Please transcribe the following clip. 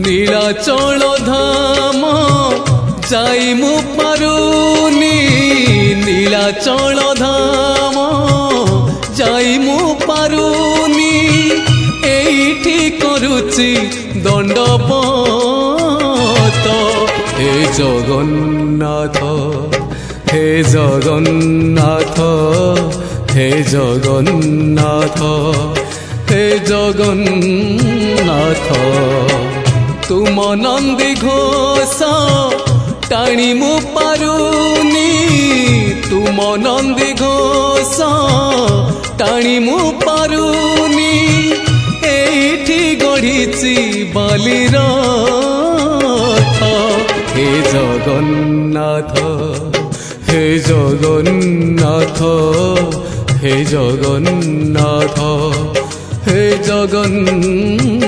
নীলাচল ধাম যাই মু পারুনি নীলাচল ধাম যাই মু পারুনি এইটি করুচি দণ্ডপত হে জগন্নাথ হে জগন্নাথ হে জগন্নাথ হে জগন্নাথ তুম নন্দী ঘোষ টাণি মু পারুনি তুম নন্দী ঘোষ টাণি মু পারুনি এইটি গড়িছি বালির হে জগন্নাথ হে জগন্নাথ হে জগন্নাথ হে জগন্নাথ।